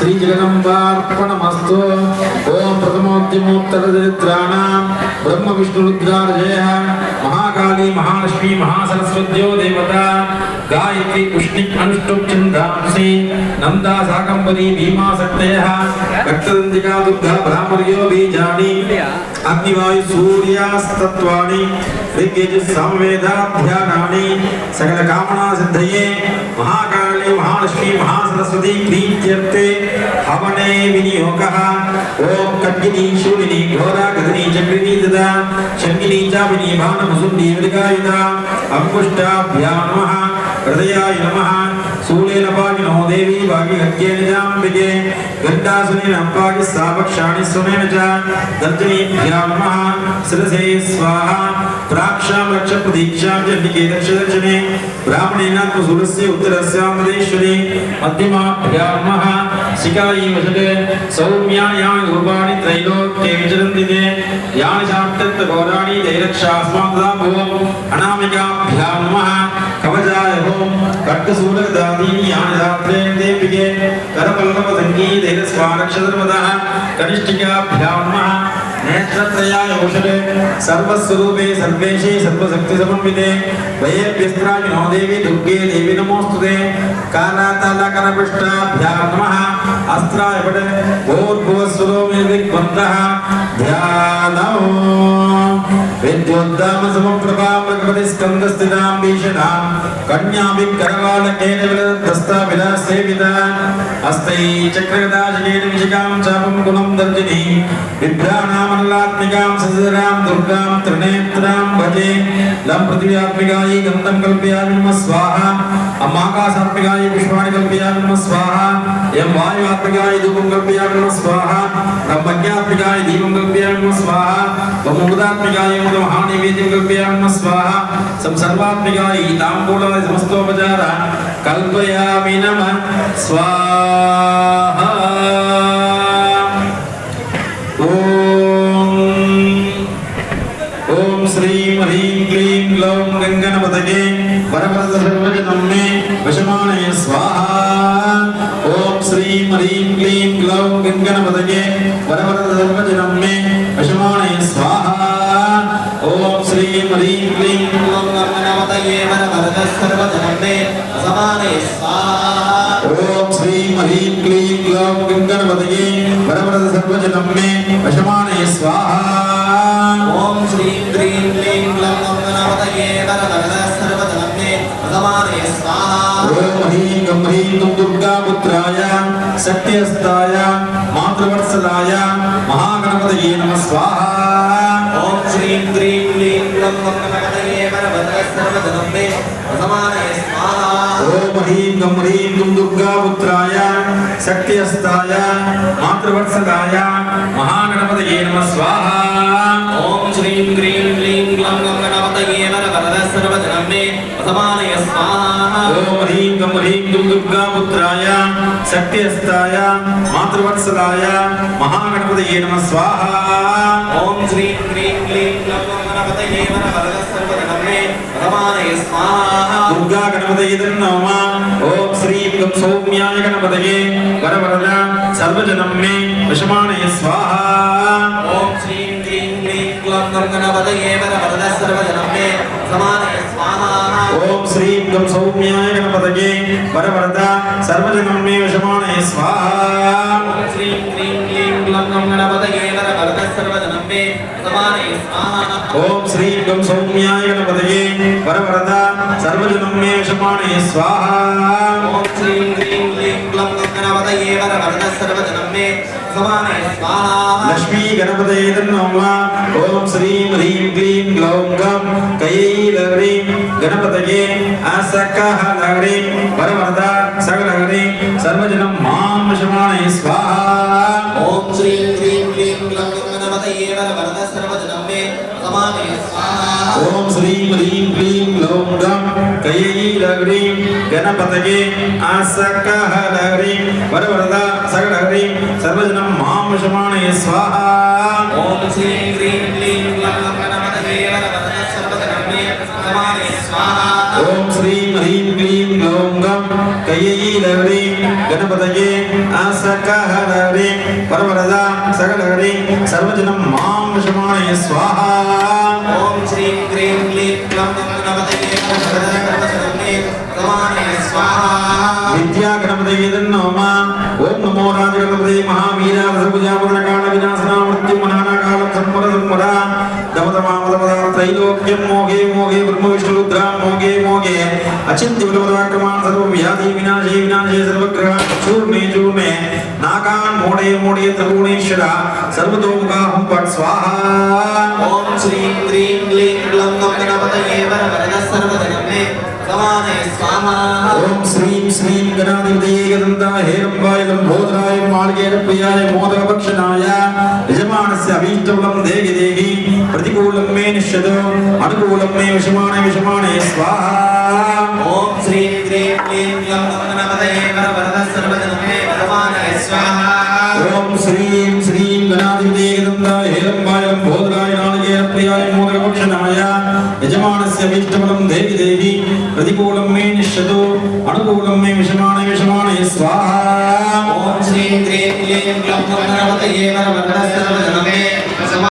श्री जगदम्बार्पणमस्तु। ओम प्रथमोद्यमोत्तरदरिद्राणां ब्रह्म विष्णु रुद्रार्जयः महाकाली महालक्ष्मी महासरस्वत्यो देवता गायत्री पुष्णिक अनुष्टुप चंद्रांसी नंदा साकंपरी भीमा शक्तयः रक्तदंतिका दुर्गा ब्राह्मण्यो बीजानि अग्निवायु सूर्यास्तत्वानि ऋग्यजुः सामवेदाध्यानानि सकल कामना सिद्धये महाकाली महालक्ष्मी महासरस्वती प्रीत्यर्थे हवने विनियोगः। ओम कट्गिनी शूलिनी घोरा गदनी चक्रिनी तदा शंकिनी चापिनी भानमुसुंडी मृगायुधा अंकुष्टाभ्यां नमः हृदयाय नमः। शूलेन पागिनो देवी भागिहत्ये निजाम्बिके गण्डासुनेन अम्पागि सापक्षाणि सुनेन च दर्जनीभ्यां नमः शिरसे स्वाहा। प्राक्षां रक्ष प्रतीक्षां चण्डिके दक्षदक्षिणे ब्राह्मणेन सूरस्य उत्तरस्यामदेश्वरी मध्यमाभ्यां नमः शिखायै वशते सौम्यानि यानि रूपाणि त्रैलोक्ये विचरन्ति ते यानि शान्तघोराणि दैरक्षास्मादाभुवम् अनामिकाभ्यां नमः कवचाय होम खड्गशूलगदादीनि यानि धात्रे देविके करपल्लवसङ्गीतैरस्वारक्षधर्मतः कनिष्ठिकाभ्यां नमः नेत्रत्रयाय औषधे सर्वस्वरूपे सर्वेशे सर्वशक्तिसमन्विते वयेभ्यस्त्राणि देवी दुर्गे देवी नमोस्तुते। कालातालकनपृष्ठाभ्यां नमः अस्त्राय पटे भूर्भुवस्वरो निर्विघ्नः ध्यानौ विद्योद्दामसमप्रभा प्रकपतिस्कन्दस्थितां भीषणां कन्याभिः करवालकेन विलदस्ता विलासेविता हस्तै चक्रगदाशकेन विशिखां चापं कुलं दर्जिनीं विभ्राणामल्लात्मिकां सजरां दुर्गां त्रिनेत्रां भजे। लं पृथिव्यात्मिकायै गन्धं कल्पयामि नमः स्वाहा। अमाकाशात्मिकायै पुष्पाणि कल्पयामि नमः स्वाहा। यं वायुआत्मिकायै धूपं कल्पयामि नमः स्वाहा। ब्रह्मज्ञात्मिकायै दीपं कल्पयामि नमः स्वाहा। वमुदात्मिकायै महानैवेद्यं कल्पयामि नमः स्वाहा। सर्वात्मिकायै ताम्बूलाय समस्तोपचारान् कल्पयामि नमः स्वाहा। ओम श्रीं ह्रीं क्लीं ग्लौं गंगणपतये वरवरदसर्वजनं मे वशमानये स्वाहा। ओम श्रीं ह्रीं क्लीं ग्लौं गंगणपतये वरवरदसर्वजनं मे वशमानये स्वाहा। ओम श्रीं ह्रीं क्लीं ग्लौं गंगणपतये वरवरदसर्वजनं मे वशमानये स्वाहा। ओम श्रीं ह्रीं क्लीं ग्लौं गंगणपतये वरवरदसर्वजनं मे वशमानये स्वाहा। ओम श्रीं ह्रीं क्लीं ग्लौं गंगणपतये वरवरदसर्वजनं मे वशमानये स्वाहा। ओम ह्रीं गं ह्रीं दुं दुर्गापुत्राय शक्तिहस्ताय मातृवत्सलाय महागणपतये नमः स्वाहा। ओम श्रीं ह्रीं क्लीं ग्लौं गंगणपतये वरवरदसर्वजनं मे वशमानये स्वाहा। ओम ह्रीं गं ह्रीं दुं दुर्गापुत्राय शक्तिहस्ताय मातृवत्सलाय महागणपतये नमः स्वाहा। ओम श्रीं ह्रीं क्लीं ग्लौं गंगणपतये वरवरदसर्वजनं मे वशमानये स्वाहा। ओम ह्रीं गं ह्रीं दुं दुर्गापुत्राय शक्तिहस्ताय मातृवत्सलाय महागणपतये नमः स्वाहा। ओम श्रीं ह्रीं क्लीं ग्लौं गंगणपतये वरवरदसर्वजनं मे वशमानये स्वाहा। दुर्गा गणपतये नमः। ओम श्रीं गं सौम्याय गणपतये वरवरद सर्वजनं मे वशमानये स्वाहा। ओम श्रीं ह्रीं क्लीं ग्लौं गंगणपतये वरवरदसर्वजनं मे वशमानये स्वाहा। ओम श्रीं गं सौम्याय गणपतये वरवरद सर्वजनं मे वशमानये स्वाहा। ओम श्रीं ह्रीं क्लीं ग्लौं गंगणपतये वरवरदसर्वजनं मे वशमानये स्वाहा। ओम श्रीं गं सौम्याय गणपतये वरवरद सर्वजनं मे वशमानये स्वाहा। ओम श्रीं ह्रीं क्लीं ग्लौं गंगणपतये वरवरदसर्वजनं मे वशमानये स्वाहा। लक्ष्मी गणपतये नमः। ओम श्रीं ह्रीं क्लीं ग्लौं गं कैलह्रीं गणपतये असकहलह्रीं वरवरद सकलह्रीं सर्वजनं मां वशमानये स्वाहा। ओम श्रीं ह्रीं क्लीं ग्लौं गणपतये वरवरदसर्वजनं मे वशमानये स्वाहा। ओम श्रीं ह्रीं क्लीं ग्लौं गं कैलह्रीं गणपतये असकहलह्रीं वरवरद सकलह्रीं सर्वजनं मां वशमानये स्वाहा। ओम श्रीं ह्रीं क्लीं ग्लौं गणपतये वरवरदसर्वजनं मे वशमानये स्वाहा। ओम श्रीं ह्रीं क्लीं ग्लौं गं कैलह्रीं गणपतये असकहलह्रीं गणपतये नमः ओम नमो राजगणपतये महावीराय सर्वजापदकाल विनाशना मृत्युमनानाकाल संवरा दमदमामदमदा त्रैलोक्यं मोगे मोगे ब्रह्म विष्णु रुद्रा मोगे मोगे अचिंत्य बलपराक्रमान् सर्वव्याधि विनाशे विनाशे सर्वग्रहान् चूर्णे चूर्णे नागान् मोडे मोडे त्रिभुवनेश्वर सर्वतोमुखाहं पट् स्वाहा ओम श्रीं क्रीं क्लीं ग्लौं गणपतये वरवरदः सर्वजनमे समाने स्वाहा ओम श्रीं श्रीं गणाधिपतये गदन्ताय हेरम्बाय लम्बोदराय मार्गेरप्रियाय मोदकभक्षणाय यजमानस्य अभीष्टफलं देहि देहि प्रतिकूलं मे निश्यतो अनुकूलं मे विषमाणे स्वाहा ओम श्रीं क्रीं क्लीं ग्लौं गणपतये वरवरदः सर्वजनमे समाने स्वाहा ओम श्रीं श्रीं गणाधिपतये गदन्ताय हेरम्बाय लम्बोदराय मार्गेरप्रियाय मोदकभक्षणाय यजमानस्य अभीष्टफलं देहि देहि प्रतिकूलं मे निश्यतो अनुकूलं मे विषमाणे स्वाहा ओम श्रीं क्रीं क्लीं ग्लौं गणपतये वरवरदः सर्वजनमे